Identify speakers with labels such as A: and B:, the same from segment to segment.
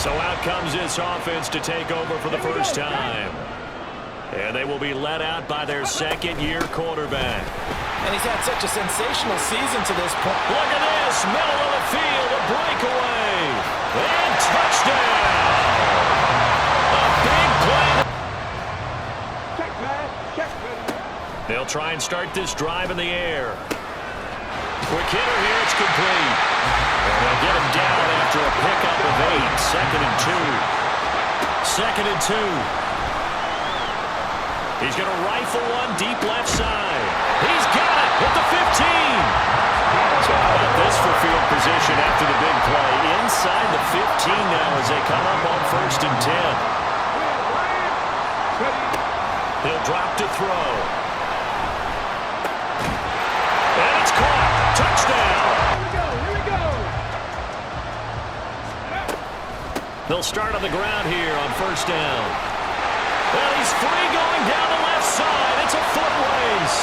A: So out comes this offense to take over for the first time. And they will be led out by their second-year quarterback.
B: And he's had such a sensational season to this point.
A: Look at this, middle of the field, a breakaway. And touchdown. A big play. They'll try and start this drive in the air. Quick hitter here, it's complete. And they'll get him down after a pickup of 8. 2nd and 2. 2nd and 2. He's going to rifle one deep left side. He's got it at the 15. So how about this for field position after the big play? Inside the 15 now as they come up on 1st and 10. He'll drop to throw. And it's caught. Touchdown. Here we go. They'll start on the ground here on 1st down. Well, he's free going down the left side. It's a foot race.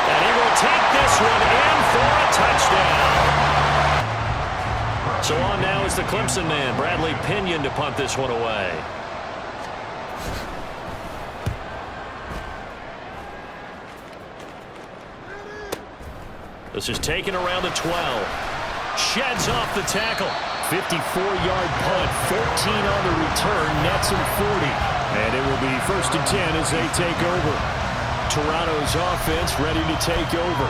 A: And he will take this one in for a touchdown. So on now is the Clemson man, Bradley Pinion, to punt this one away. This is taken around the 12. Sheds off the tackle. 54-yard punt, 14 on the return, nets him 40. And it will be 1st and 10 as they take over. Toronto's offense ready to take over.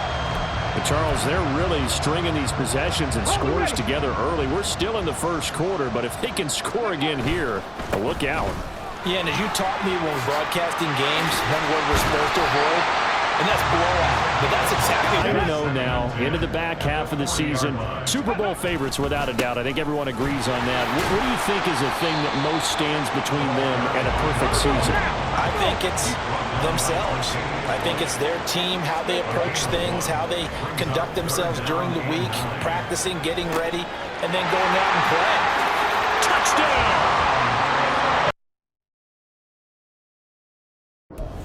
C: But Charles, they're really stringing these possessions and scores together early. We're still in the first quarter, but if they can score again here, look out.
B: Yeah, and as you taught me when we're broadcasting games, one word we're supposed to avoid, and that's blowout. But that's exactly what
C: we know now, into the back half of the season. Super Bowl favorites, without a doubt. I think everyone agrees on that. What do you think is the thing that most stands between them and a perfect season?
B: I think it's themselves. I think it's their team, how they approach things, how they conduct themselves during the week, practicing, getting ready, and then going out and playing.
A: Touchdown!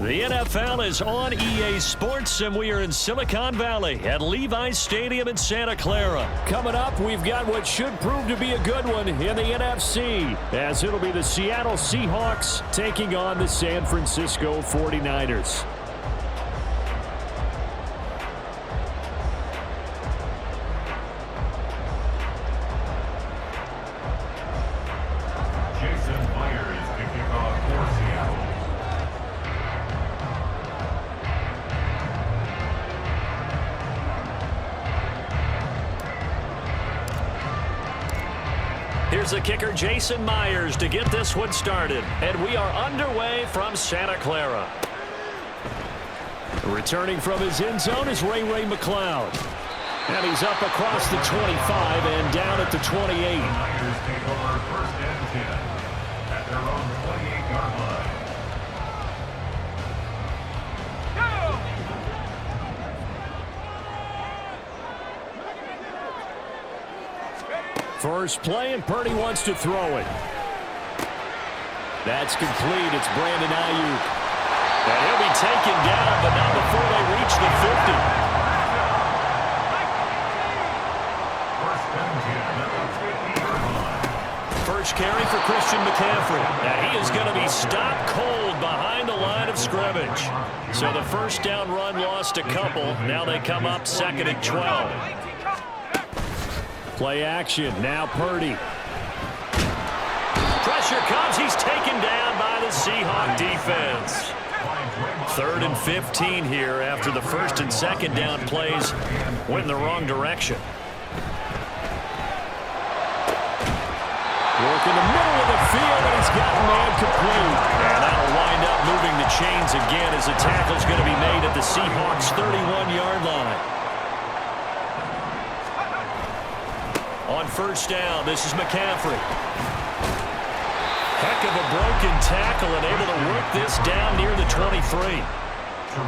A: The NFL is on EA Sports, and we are in Silicon Valley at Levi's Stadium in Santa Clara.
C: Coming up, we've got what should prove to be a good one in the NFC, as it'll be the Seattle Seahawks taking on the San Francisco 49ers.
A: Here's the kicker, Jason Myers, to get this one started. And we are underway from Santa Clara.
C: Returning from his end zone is Ray McLeod. And he's up across the 25 and down at the 28.
D: Myers take over 1st and 10 at their own 28-yard line.
C: First play, and Purdy wants to throw it. That's complete. It's Brandon Ayuk.
A: And he'll be taken down, but not before they reach the 50. First carry for Christian McCaffrey. And he is going to be stopped cold behind the line of scrimmage. So the first down run lost a couple. Now they come up 2nd and 12.
C: Play action. Now Purdy.
A: Pressure comes. He's taken down by the Seahawk defense. 3rd and 15 here after the 1st and 2nd down plays went in the wrong direction.
C: Work in the middle of the field, and he's got man complete.
A: And that'll wind up moving the chains again as the tackle's going to be made at the Seahawks' 31-yard line. On 1st down, this is McCaffrey. Heck of a broken tackle and able to work this down near the 23.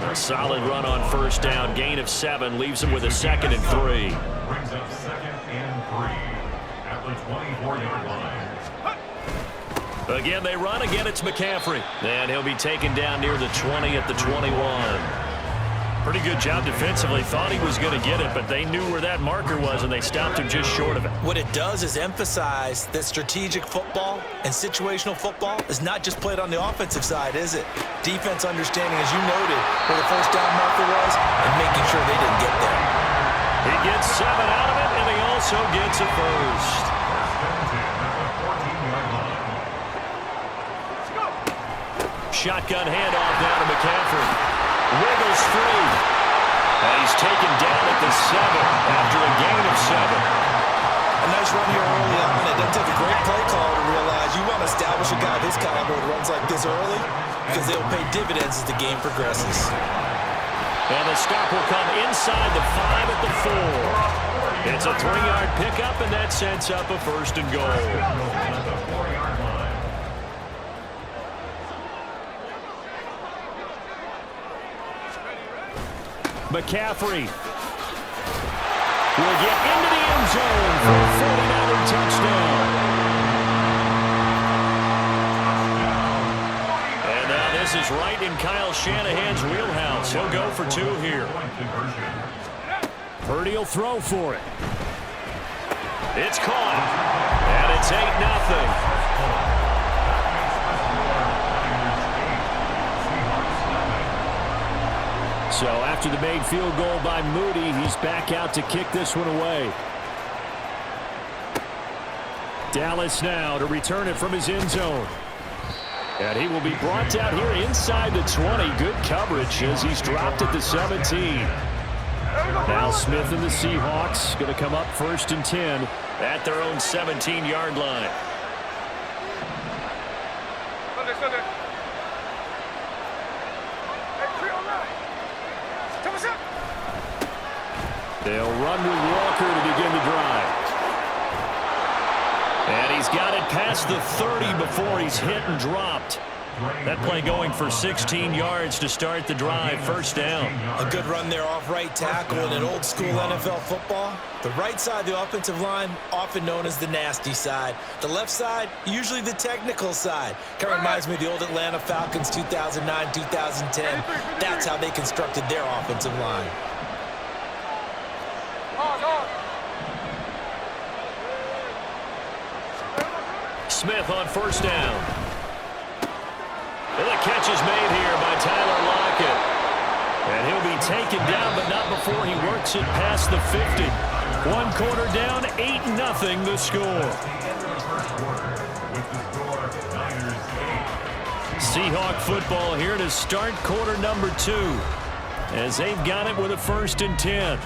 A: A solid run on 1st down, gain of 7, leaves him with a 2nd and 3.
D: Brings up 2nd and 3 at the 24-yard line.
A: Again, they run. Again, it's McCaffrey. And he'll be taken down near the 20 at the 21.
C: Pretty good job defensively. Thought he was going to get it, but they knew where that marker was, and they stopped him just short of it.
B: What it does is emphasize that strategic football and situational football is not just played on the offensive side, is it? Defense understanding, as you noted, where the first down marker was and making sure they didn't get there.
C: He gets 7 out of it, and he also gets a first. Shotgun handoff now to McCaffrey. Wiggles free. And he's taken down at the 7 after a gain of 7.
B: A nice run here early on. It doesn't take a great play call to realize you want to establish a guy this caliber with runs like this early because they'll pay dividends as the game progresses.
C: And the stop will come inside the 5 at the 4. It's a 3-yard pickup, and that sets up a first and goal. McCaffrey will get into the end zone for a 49er touchdown. And now this is right in Kyle Shanahan's wheelhouse. He'll go for 2 here. Purdy will throw for it. It's caught. And it's 8-0. So after the made field goal by Moody, he's back out to kick this one away. Dallas now to return it from his end zone. And he will be brought down here inside the 20. Good coverage as he's dropped at the 17. Now Smith and the Seahawks going to come up 1st and 10 at their own 17-yard line. They'll run with Walker to begin the drive. And he's got it past the 30 before he's hit and dropped. That play going for 16 yards to start the drive, 1st down.
B: A good run there off right tackle in an old school NFL football. The right side of the offensive line, often known as the nasty side. The left side, usually the technical side. Kind of reminds me of the old Atlanta Falcons 2009, 2010. That's how they constructed their offensive line.
C: Smith on 1st down. And the catch is made here by Tyler Lockett. And he'll be taken down, but not before he works it past the 50. 1 quarter down, 8-0 the score. Seahawk football here to start quarter number 2 as they've got it with a 1st and 10.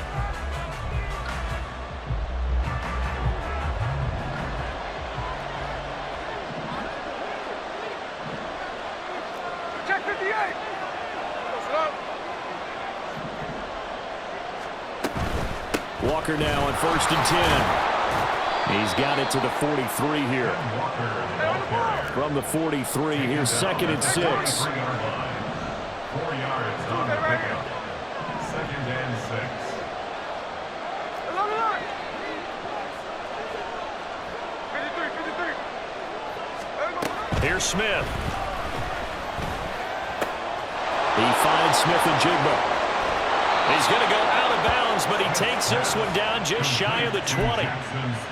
C: Walker now on 1st and 10. He's got it to the 43 here. From the 43, here's 2nd and 6. 4
D: yards on the pickup. 2nd and 6.
C: Here's Smith. He finds Smith and Jigba. He's going to go out of bounds, but he takes this one down just shy of the 20.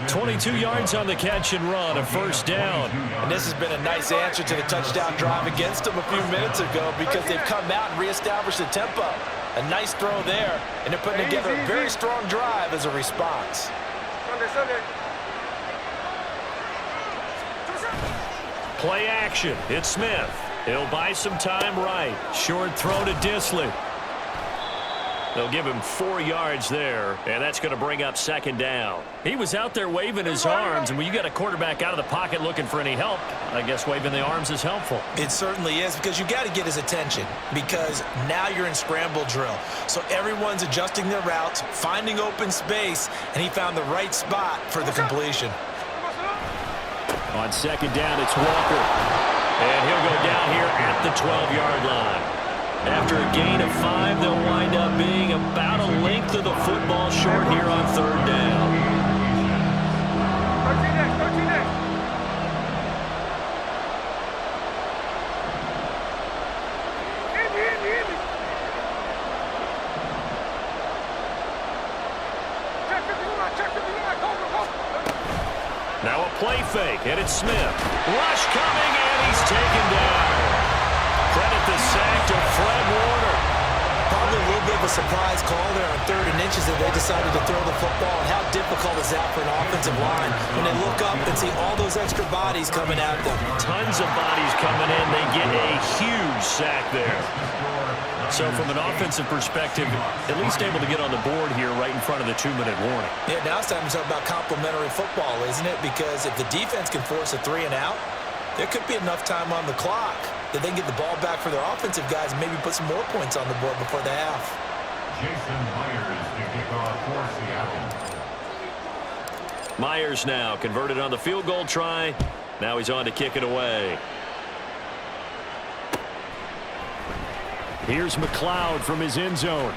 C: 22 yards on the catch and run, a 1st down.
B: And this has been a nice answer to the touchdown drive against them a few minutes ago because they've come out and reestablished the tempo. A nice throw there, and they're putting together a very strong drive as a response.
C: Play action. It's Smith. He'll buy some time right. Short throw to Disley. They'll give him 4 yards there, and that's going to bring up 2nd down. He was out there waving his arms, and when you got a quarterback out of the pocket looking for any help, I guess waving the arms is helpful.
B: It certainly is because you got to get his attention because now you're in scramble drill. So everyone's adjusting their routes, finding open space, and he found the right spot for the completion.
C: On 2nd down, it's Walker. And he'll go down here at the 12-yard line. After a gain of 5, they'll wind up being about a length of the football short here on 3rd down. Now a play fake, and it's Smith. Rush coming, and he's taken down. Credit the sack to Fred Warner.
B: Probably a little bit of a surprise call there on 3rd and inches that they decided to throw the football. And how difficult is that for an offensive line when they look up and see all those extra bodies coming at them?
C: Tons of bodies coming in. They get a huge sack there. So from an offensive perspective, at least able to get on the board here right in front of the 2-minute warning.
B: Yeah, now it's time to talk about complementary football, isn't it? Because if the defense can force a 3 and out, there could be enough time on the clock that they can get the ball back for their offensive guys and maybe put some more points on the board before the half.
D: Jason Myers to kick off for Seattle.
C: Myers now converted on the field goal try. Now he's on to kick it away.
A: Here's McLeod from his end zone.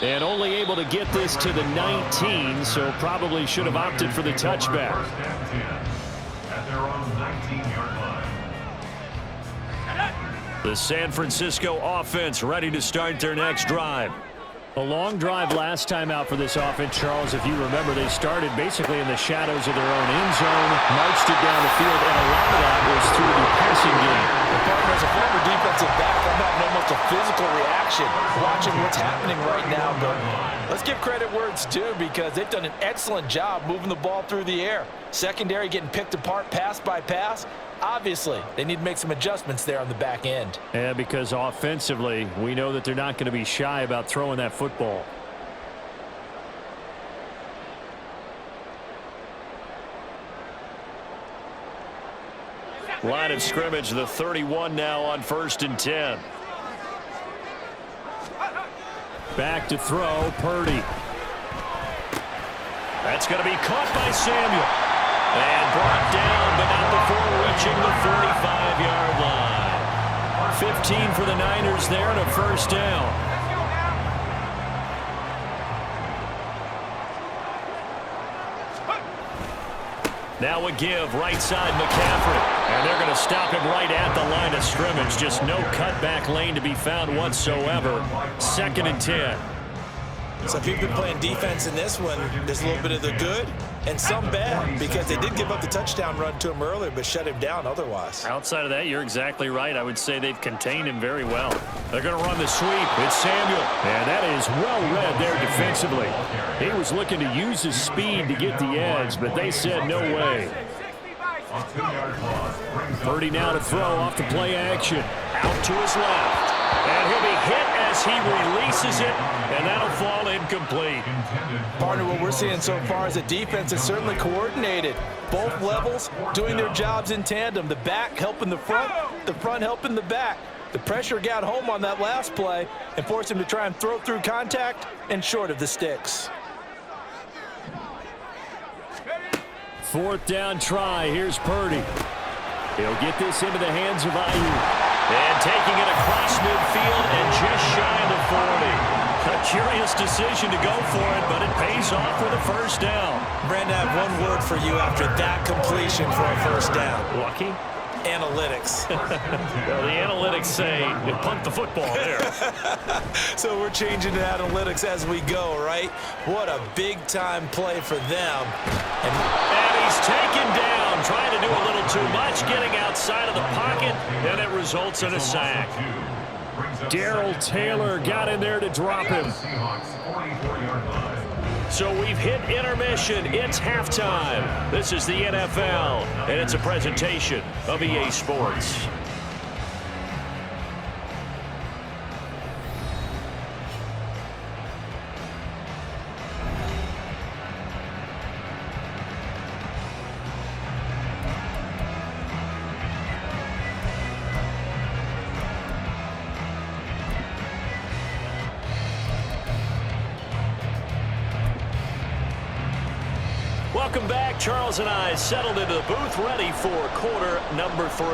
A: And only able to get this to the 19, so probably should have opted for the touchback.
D: First and 10 at their own 19-yard line.
C: The San Francisco offense ready to start their next drive.
A: A long drive last time out for this offense, Charles. If you remember, they started basically in the shadows of their own end zone, marched it down the field, and a lot of that was through the passing game.
B: As a former defensive back, I'm having almost a physical reaction watching what's happening right now. But let's give credit where it's due because they've done an excellent job moving the ball through the air. Secondary getting picked apart pass by pass. Obviously, they need to make some adjustments there on the back end.
A: Yeah, because offensively, we know that they're not going to be shy about throwing that football.
C: Line of scrimmage, the 31 now on 1st and 10.
A: Back to throw, Purdy.
C: That's going to be caught by Samuel. And brought down, but not before reaching the 45-yard line. 15 for the Niners there and a first down. Now a give, right side McCaffrey. And they're going to stop him right at the line of scrimmage. Just no cutback lane to be found whatsoever. 2nd and 10.
B: So if you've been playing defense in this one, there's a little bit of the good and some bad because they did give up the touchdown run to him earlier but shut him down otherwise.
A: Outside of that, you're exactly right. I would say they've contained him very well. They're going to run the sweep. It's Samuel. And that is well read there defensively. He was looking to use his speed to get the edge, but they said no way. 30 now to throw off the play action. Out to his left. And he'll be hit as he releases it, and that'll fall incomplete.
B: Partner, what we're seeing so far is a defense that's certainly coordinated. Both levels doing their jobs in tandem. The back helping the front helping the back. The pressure got home on that last play and forced him to try and throw through contact and short of the sticks.
A: 4th down try. Here's Purdy. He'll get this into the hands of Ayuk.
C: And taking it across midfield and just shy of the 40. A curious decision to go for it, but it pays off with a first down.
B: Brandon, I have one word for you after that completion for a first down.
C: Lucky?
B: Analytics.
C: Well, the analytics say you punt the football there.
B: So we're changing to analytics as we go, right? What a big-time play for them.
C: And he's taken down, trying to do a little too much, getting outside of the pocket, and it results in a sack.
A: Darrell Taylor got in there to drop him.
C: So we've hit intermission. It's halftime. This is the NFL, and it's a presentation of EA Sports. Welcome back. Charles and I settled into the booth ready for quarter number 3.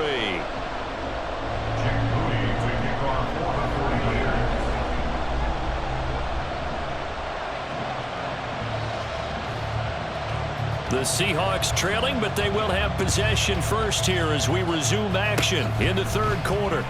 C: The Seahawks trailing, but they will have possession first here as we resume action in the 3rd quarter.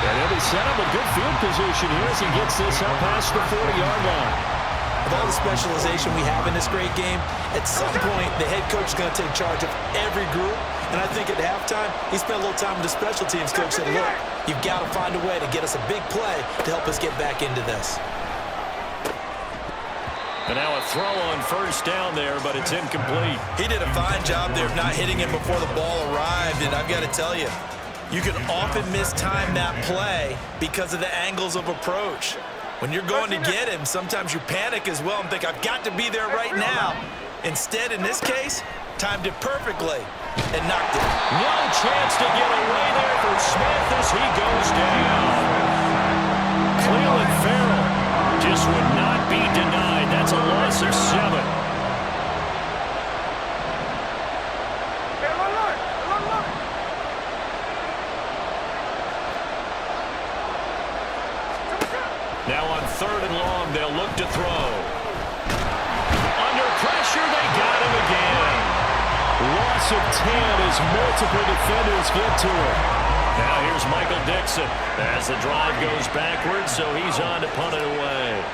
A: And he'll be set up a good field position here as he gets this up past the 40-yard line.
B: With all the specialization we have in this great game, at some point, the head coach is going to take charge of every group. And I think at halftime, he spent a little time with the special teams coach and said, look, you've got to find a way to get us a big play to help us get back into this.
C: And now a throw on first down there, but it's incomplete.
B: He did a fine job there of not hitting him before the ball arrived, and I've got to tell you, you can often mistime that play because of the angles of approach. When you're going to get him, sometimes you panic as well and think, I've got to be there right now. Instead, in this case, timed it perfectly and knocked it.
C: No chance to get away there for Smith as he goes down. Cleveland Farrell just would not be denied. That's a loss of 7. Now on 3rd and long, they'll look to throw. Under pressure, they got him again.
A: Loss of 10 as multiple defenders get to him.
C: Now here's Michael Dixon as the drive goes backwards, so he's on to punt it away.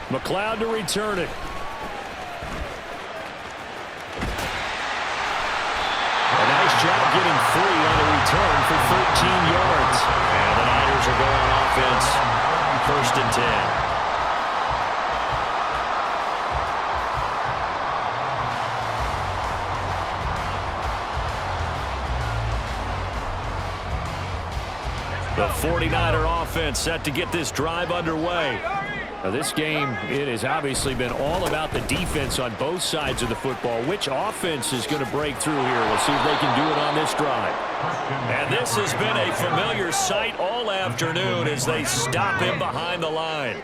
A: McLeod to return it. A nice job getting free on the return for 13 yards.
C: And the Niners are going on offense. 1st and 10. The 49er offense set to get this drive underway.
A: Now this game, it has obviously been all about the defense on both sides of the football. Which offense is going to break through here? We'll see if they can do it on this drive.
C: And this has been a familiar sight all afternoon as they stop him behind the line.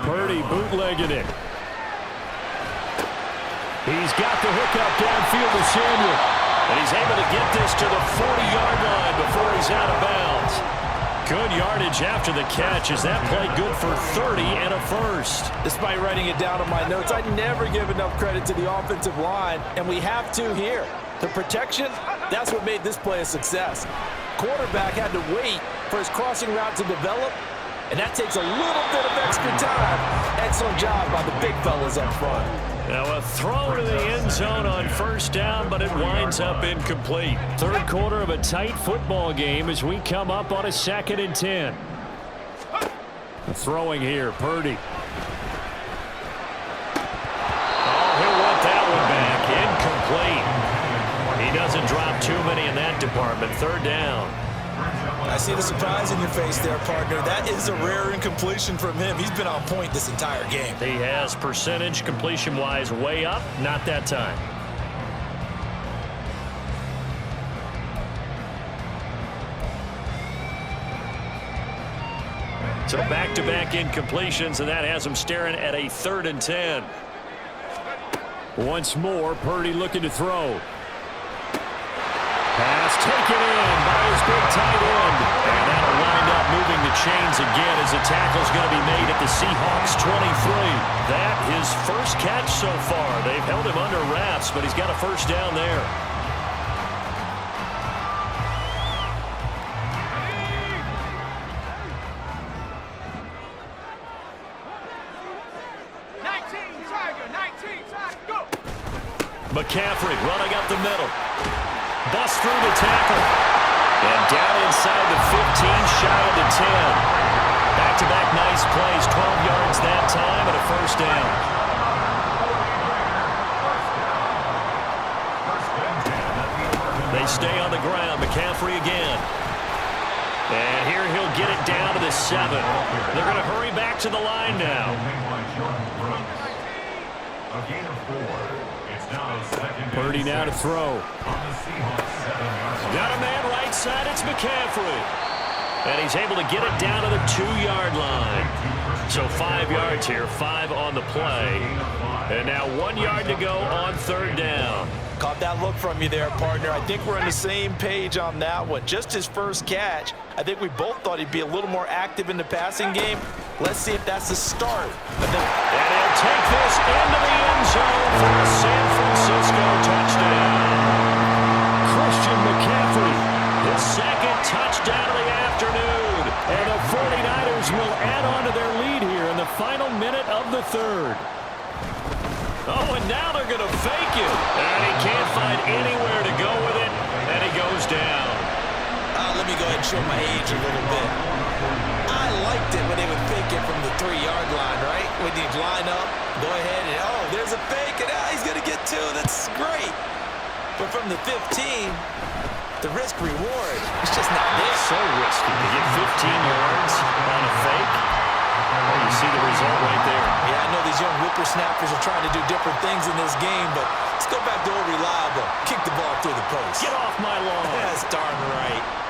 A: Purdy bootlegging it. He's got the hookup downfield to Samuel.
C: And he's able to get this to the 40-yard line before he's out of bounds. Good yardage after the catch. Is that play good for 30 and a first?
B: Despite writing it down on my notes, I never give enough credit to the offensive line, and we have to here. The protection, that's what made this play a success. Quarterback had to wait for his crossing route to develop, and that takes a little bit of extra time. Excellent job by the big fellas up front.
C: Now a throw to the end zone on first down, but it winds up incomplete.
A: 3rd quarter of a tight football game as we come up on a 2nd and 10. Throwing here, Purdy.
C: Oh, he'll want that one back. Incomplete. He doesn't drop too many in that department. 3rd down.
B: I see the surprise in your face there, partner. That is a rare incompletion from him. He's been on point this entire game.
C: He has percentage completion-wise way up. Not that time. So back-to-back incompletions, and that has him staring at a 3rd and 10.
A: Once more, Purdy looking to throw. Pass taken in by his big tight end.
C: And that'll wind up moving the chains again as the tackle's going to be made at the Seahawks 23. That his first catch so far. They've held him under wraps, but he's got a first down there. McCaffrey running up the middle. Bust through the tackle. And down inside the 15, shy of the 10. Back-to-back nice plays, 12 yards that time, and a first down. They stay on the ground. McCaffrey again. And here he'll get it down to the 7. They're going to hurry back to the line now.
D: A gain of 4.
A: Purdy now to throw.
C: Got a man right side. It's McCaffrey. And he's able to get it down to the 2-yard line. So 5 yards here, 5 on the play. And now 1 yard to go on 3rd down.
B: Caught that look from you there, partner. I think we're on the same page on that one. Just his first catch. I think we both thought he'd be a little more active in the passing game. Let's see if that's the start.
C: And he'll take this into the end zone for a San Francisco touchdown.
A: Christian
C: His second touchdown of the afternoon.
A: And the 49ers will add on to their lead here in the final minute of the third.
C: Oh, and now they're going to fake it. And he can't find anywhere to go with it, and he goes down.
B: Let me go ahead and show my age a little bit. I liked it when they would fake it from the 3-yard line, right? When you line up, go ahead and, oh, there's a fake, and he's going to get 2. That's great. But from the 15, the risk-reward is just not there.
C: So risky to get 15 yards on a fake. Oh, you see the result right there.
B: Yeah, I know these young whippersnappers are trying to do different things in this game, but let's go back to old reliable. Kick the ball through the post.
C: Get off my lawn.
B: That's darn right.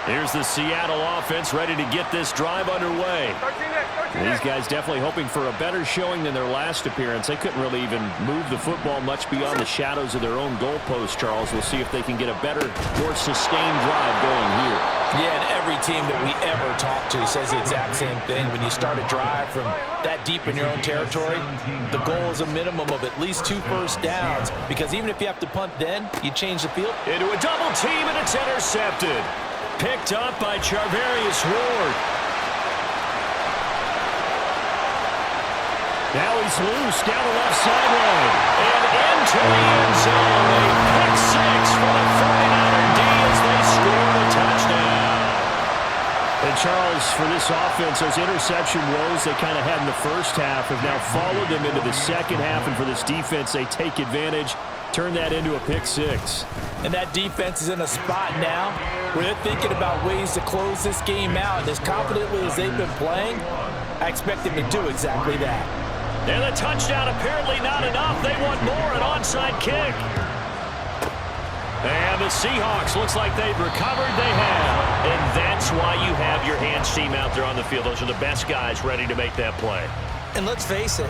C: Here's the Seattle offense ready to get this drive underway.
A: These guys definitely hoping for a better showing than their last appearance. They couldn't really even move the football much beyond the shadows of their own goalpost, Charles. We'll see if they can get a better, more sustained drive going here.
B: Yeah, and every team that we ever talk to says the exact same thing. When you start a drive from that deep in your own territory, the goal is a minimum of at least 2 first downs, because even if you have to punt then, you change the field.
C: Into a double team, and it's intercepted. Picked up by Charvarius Ward.
A: Now he's loose down the left sideline.
C: And into the end zone. A pick 6 for the 49er D as they score the touchdown.
A: And Charles, for this offense, those interception woes they kind of had in the first half have now followed them into the second half. And for this defense, they take advantage, turn that into a pick 6.
B: And that defense is in a spot now where they're thinking about ways to close this game out. And as confidently as they've been playing, I expect them to do exactly that.
C: And the touchdown apparently not enough. They want more, an onside kick. And the Seahawks, looks like they've recovered. They have. And that's why you have your hands team out there on the field. Those are the best guys ready to make that play.
B: And let's face it,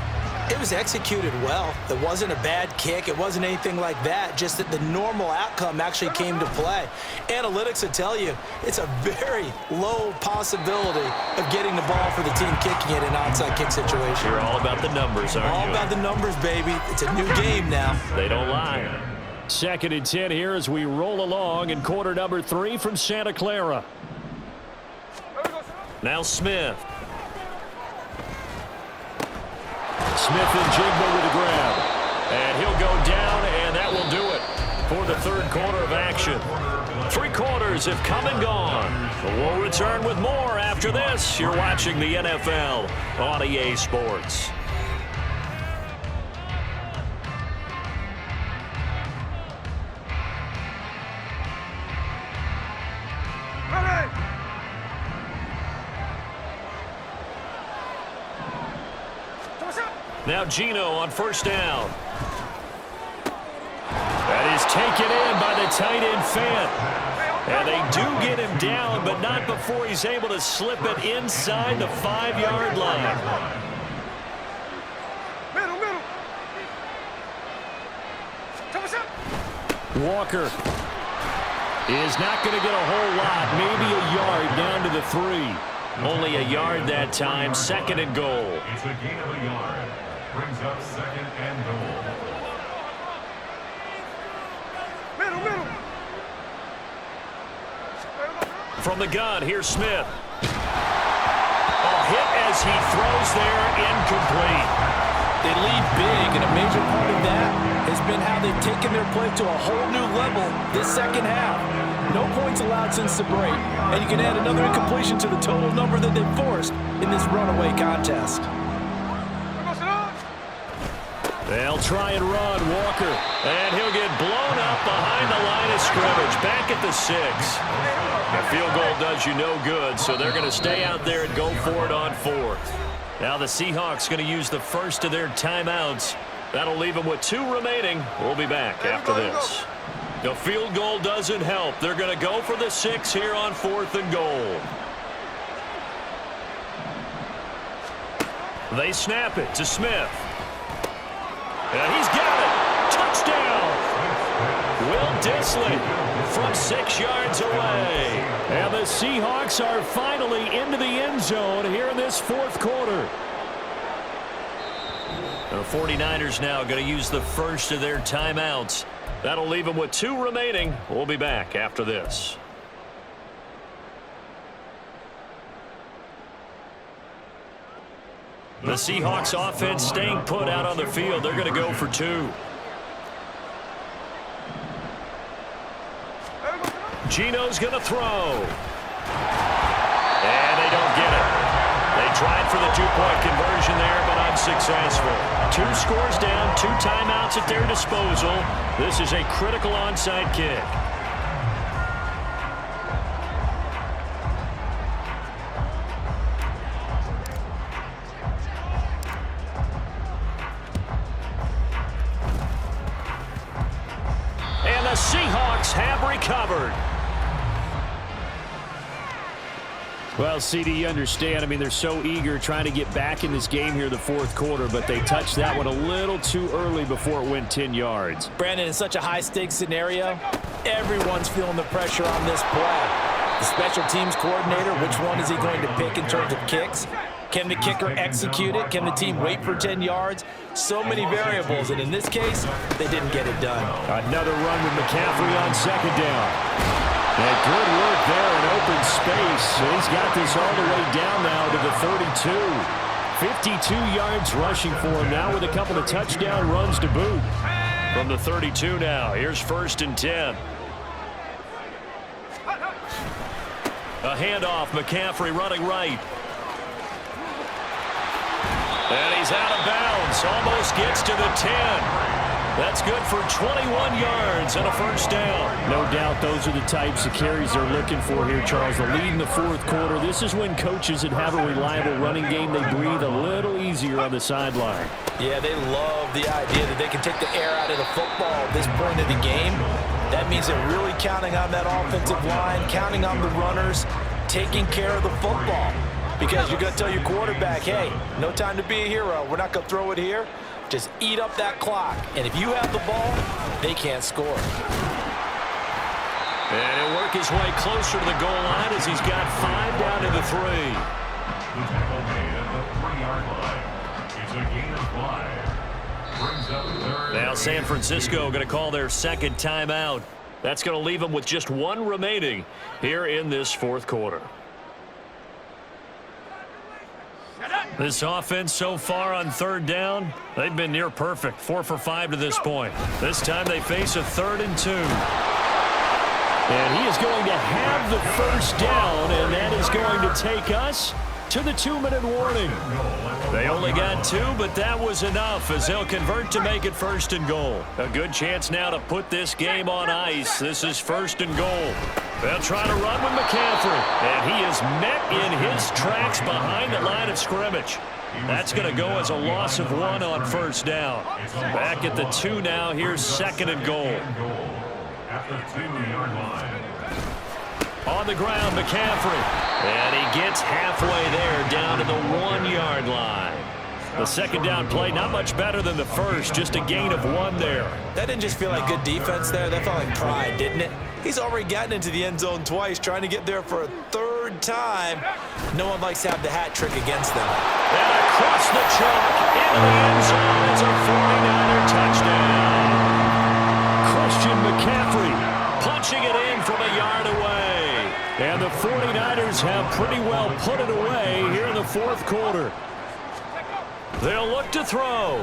B: it was executed well. It wasn't a bad kick. It wasn't anything like that. Just that the normal outcome actually came to play. Analytics will tell you it's a very low possibility of getting the ball for the team kicking it in an onside kick situation.
C: You're all about the numbers, aren't you?
B: All about the numbers, baby. It's a new game now.
C: They don't lie.
A: 2nd and 10 here as we roll along in quarter number 3 from Santa Clara.
C: Now Smith.
A: Smith and Jigba with a grab.
C: And he'll go down, and that will do it for the third quarter of action. 3 quarters have come and gone. We'll return with more after this. You're watching the NFL on EA Sports. Now Geno on first down.
A: That is taken in by the tight end Fant.
C: And they do get him down, but not before he's able to slip it inside the 5-yard line.
A: Walker is not going to get a whole lot, maybe a yard down to the 3.
C: Only a yard that time, 2nd and goal.
D: It's a gain of a yard. Brings up 2nd and goal.
C: From the gun, here's Smith. A hit as he throws there, incomplete.
B: They lead big, and a major part of that has been how they've taken their play to a whole new level this second half. No points allowed since the break, and you can add another incompletion to the total number that they've forced in this runaway contest.
A: They'll try and run, Walker.
C: And he'll get blown up behind the line of scrimmage, back at the 6. A field goal does you no good, so they're going to stay out there and go for it on 4th. Now the Seahawks going to use the first of their timeouts. That'll leave them with 2 remaining. We'll be back after this. The field goal doesn't help. They're going to go for the 6 here on 4th and goal. They snap it to Smith. And he's got it. Touchdown. Will Dissly from 6 yards away.
A: And the Seahawks are finally into the end zone here in this 4th quarter.
C: The 49ers now going to use the first of their timeouts. That'll leave them with 2 remaining. We'll be back after this. The Seahawks offense staying put out on the field. They're going to go for 2. Gino's going to throw. And they don't get it. They tried for the 2-point conversion there, but unsuccessful. 2 scores down, 2 timeouts at their disposal. This is a critical onside kick. And the Seahawks have recovered.
A: Well, CD, you understand. I mean, they're so eager trying to get back in this game here the fourth quarter, but they touched that one a little too early before it went 10 yards.
B: Brandon, in such a high-stakes scenario, everyone's feeling the pressure on this play. The special teams coordinator, which one is he going to pick in terms of kicks? Can the kicker execute it? Can the team wait for 10 yards? So many variables, and in this case, they didn't get it done.
A: Another run with McCaffrey on 2nd down. And good work there in open space. He's got this all the way down now to the 32. 52 yards rushing for him now with a couple of touchdown runs to boot.
C: From the 32 now, here's 1st and 10. A handoff, McCaffrey running right. And he's out of bounds, almost gets to the 10. That's good for 21 yards and a 1st down.
A: No doubt those are the types of carries they're looking for here, Charles. The lead in the fourth quarter. This is when coaches that have a reliable running game, they breathe a little easier on the sideline.
B: Yeah, they love the idea that they can take the air out of the football at this point of the game. That means they're really counting on that offensive line, counting on the runners, taking care of the football. Because you're going to tell your quarterback, hey, no time to be a hero. We're not going to throw it here. Just eat up that clock. And if you have the ball, they can't score.
C: And he'll work his way closer to the goal line as he's got 5 down to the 3.
D: The tackle made at the 3-yard line. It's a gain of 5. Brings up 3rd.
C: Now San Francisco going to call their 2nd timeout. That's going to leave them with just 1 remaining here in this fourth quarter. This offense so far on 3rd down, they've been near perfect. 4 for 5 to this point. This time they face a 3rd and 2.
A: And he is going to have the 1st down, and that is going to take us to the 2-minute warning.
C: They only got 2, but that was enough as they'll convert to make it 1st and goal. A good chance now to put this game on ice. This is 1st and goal. They'll try to run with McCaffrey, and he is met in his tracks behind the line of scrimmage. That's going to go as a loss of 1 on 1st down. Back at the 2 now. Here's 2nd and goal.
D: At the 2-yard line.
C: On the ground, McCaffrey. And he gets halfway there down to the 1-yard line. The 2nd down play, not much better than the first, just a gain of 1 there.
B: That didn't just feel like good defense there. That felt like pride, didn't it? He's already gotten into the end zone twice, trying to get there for a 3rd time. No one likes to have the hat trick against them.
C: And across the chalk, into the end zone. It's a 49er touchdown. Christian McCaffrey punching it in from a yard away. And the 49ers have pretty well put it away here in the fourth quarter. They'll look to throw.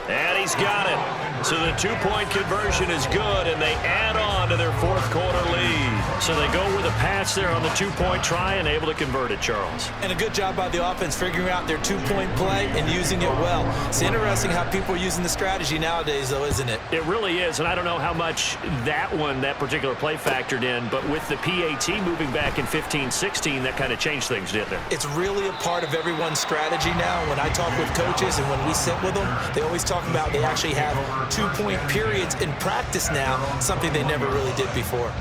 C: And he's got it. So the 2-point conversion is good, and they add on to their fourth quarter lead. So they go with a pass there on the 2-point try and able to convert it, Charles.
B: And a good job by the offense figuring out their 2-point play and using it well. It's interesting how people are using the strategy nowadays, though, isn't it?
C: It really is, and I don't know how much that particular play factored in, but with the PAT moving back in 15-16, that kind of changed things, didn't it?
B: It's really a part of everyone's strategy now. When I talk with coaches and when we sit with them, they always talk about they actually have 2-point periods in practice now, something they never really did before.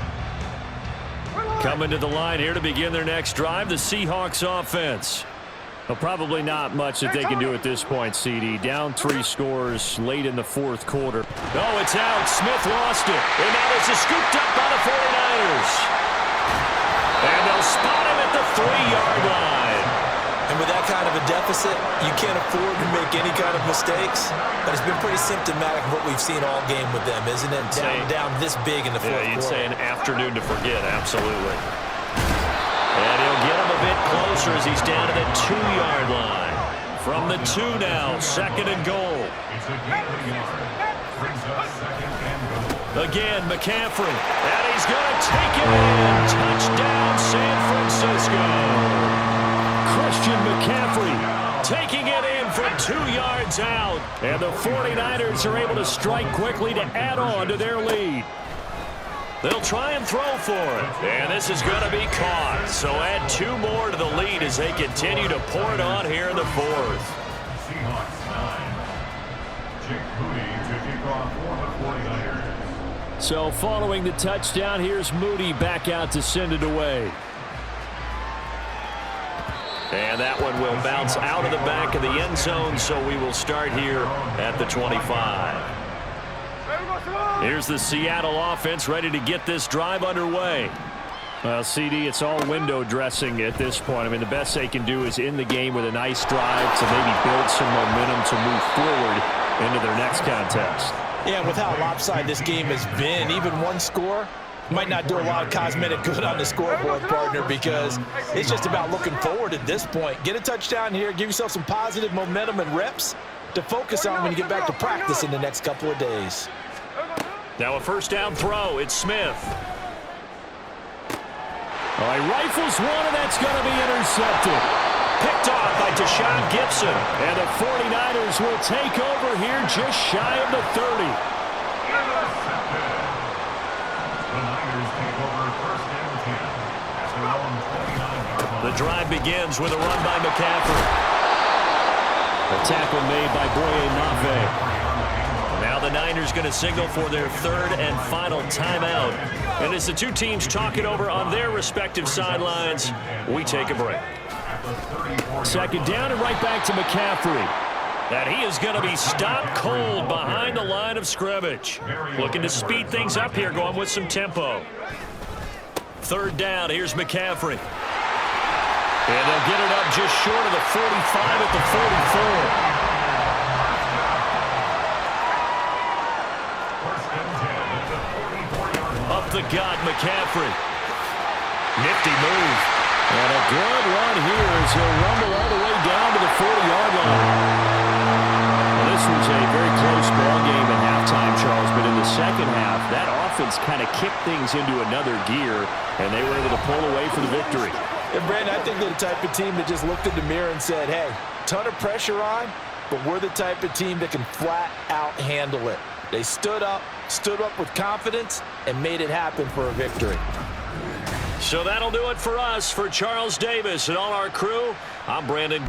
C: Coming to the line here to begin their next drive, the Seahawks offense.
A: Well, probably not much that they can do at this point, CD. Down 3 scores late in the fourth quarter.
C: Oh, it's out. Smith lost it. And now it's scooped up by the 49ers. And they'll spot him at the 3-yard line.
B: And with that kind of a deficit, you can't afford to make any kind of mistakes. But it's been pretty symptomatic of what we've seen all game with them, isn't it? Down this big in the fourth quarter.
C: You'd say an afternoon to forget, absolutely. And he'll get him a bit closer as he's down to the 2-yard line. From the 2 now, 2nd and goal.
D: It's a gain of a yard. Brings up 2nd and goal.
C: Again, McCaffrey. And he's going to take it in. Touchdown, San Francisco. Christian McCaffrey taking it in from 2 yards out. And the 49ers are able to strike quickly to add on to their lead. They'll try and throw for it. And this is going to be caught. So add 2 more to the lead as they continue to pour it on here in the 4th.
D: Seahawks 9. Jake Moody to kick off for the 49ers.
A: So following the touchdown, here's Moody back out to send it away.
C: And that one will bounce out of the back of the end zone, so we will start here at the 25. Here's the Seattle offense ready to get this drive underway.
A: Well, CD, it's all window dressing at this point. I mean, the best they can do is in the game with a nice drive to maybe build some momentum to move forward into their next contest.
B: Yeah, with how lopsided this game has been, even one score might not do a lot of cosmetic good on the scoreboard, partner, because it's just about looking forward at this point. Get a touchdown here, give yourself some positive momentum and reps to focus on when you get back to practice in the next couple of days.
C: Now a first down throw. It's Smith.
A: All right, rifles one, and that's going to be intercepted.
C: Picked off by Deshaun Gibson.
A: And the 49ers will take over here just shy of the 30.
D: The Niners take over 1st and 10 at their own 29-yard line.
C: The drive begins with a run by McCaffrey.
A: A tackle made by Boye Mafe.
C: Now the Niners going to signal for their 3rd and final timeout. And as the 2 teams talk it over on their respective sidelines, we take a break.
A: 2nd down and right back to McCaffrey.
C: And he is going to be stopped cold behind the line of scrimmage. Looking to speed things up here, going with some tempo. 3rd down, here's McCaffrey. And they'll get it up just short of the 45 at the 44. Up the gut, McCaffrey. Nifty move.
A: And a good run here as he'll rumble all the way down to the 40-yard line. Well, this was a very close ball game at halftime, Charles, but in the second half, that offense kind of kicked things into another gear, and they were able to pull away for the victory.
B: And Brandon, I think they're the type of team that just looked in the mirror and said, hey, ton of pressure on, but we're the type of team that can flat out handle it. They stood up with confidence, and made it happen for a victory.
C: So that'll do it for us. For Charles Davis and all our crew, I'm Brandon.